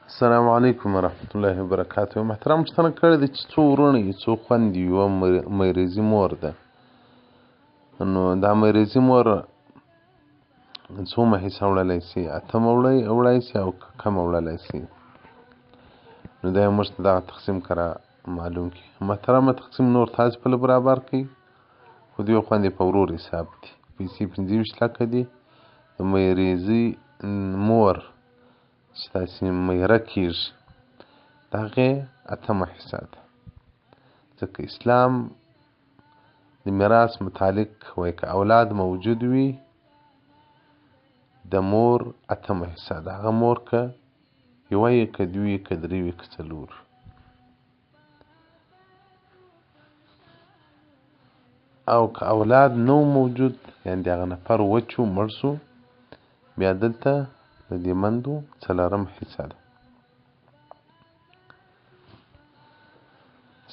السلام علیکم ورحمت الله وبرکاته. محترم پوښتنه کړې ده چې څو وروڼه یې څو خویندې یوه مریضي مور ده. نو دا مریضي مور څومره حصه وړلی شي؟ اتمه وړلی شي او که کمه وړلی شي؟ نو دا یې موږ ته دغه تقسیم کره معلوم کړي. محترمه تقسیم نور تاسې په برابر کړئ، خو دوی خویندې په ورور حساب دي. پیسې 25 لکه دي. د مریضي مور چې تاسې میره کېږي د هغې اتمه حصه ده، ځکه اسلام د میراث متعلق وایي که اولاد موجود وي د مور اتمه حصه ده. هغه مور که یوه یې که دوې یې که درې وي که څلور. او که اولاد نو موجود یعنې د هغه نفر وچ و مړ شو، بیا دلته د دې مندو څلورم حصه ده.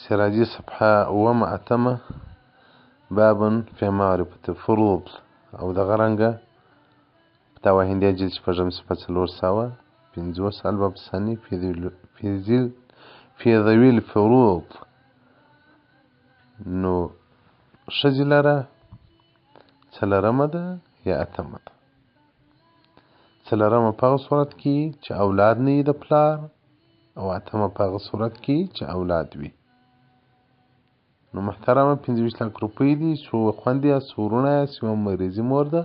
سراجي صفحه اوومه اتمه باب فی معرفة الفروض، او دغه رنګه فتاوی هندیه جلد شپږم صفحه 450 الباب ثاني فی ذوي الفروض. نو ښځې لره څلورمه ده یا اتمه ده. څلورمه په هغه صورت کې چې اولاد نه وي د پلار، او اتمه په هغه صورت کې چې اولاد وي. نو محترمه 25 لک روپۍ دي. څو خویندې یاست، څو وروڼه یاست، یوه مریضي مور ده.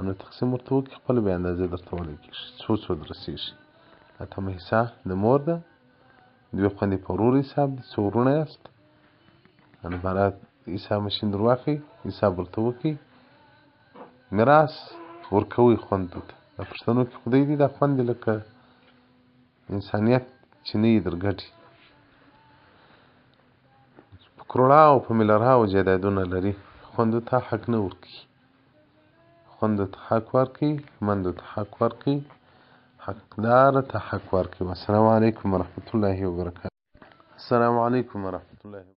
نو تقسیم ورته وکړي، خپله بیا اندازې درته ولګېږي څو درسېږي. اتمه حصه د مور ده، دوې خویندې په ورور حساب دي. څو وروڼه یاست، نو برات حساب مشین در واخلئ، حساب ورته وکړئ. میراث ورکوئ خویندو ته. د پښتنو کې خدای دي دا خویندې لکه انسانیت چې نه وي در ګډې. په کروړاو په میلیارډاو جایدادونه لري، خویندو ته حق نه ورکوي. خویندو ته حق ورکوئ، میندو ته حق ورکوئ، حقداره ته حق ورکوئ. السلام علیکم ورحمت الله وبرکاته. السلام علیکم ورحمت الله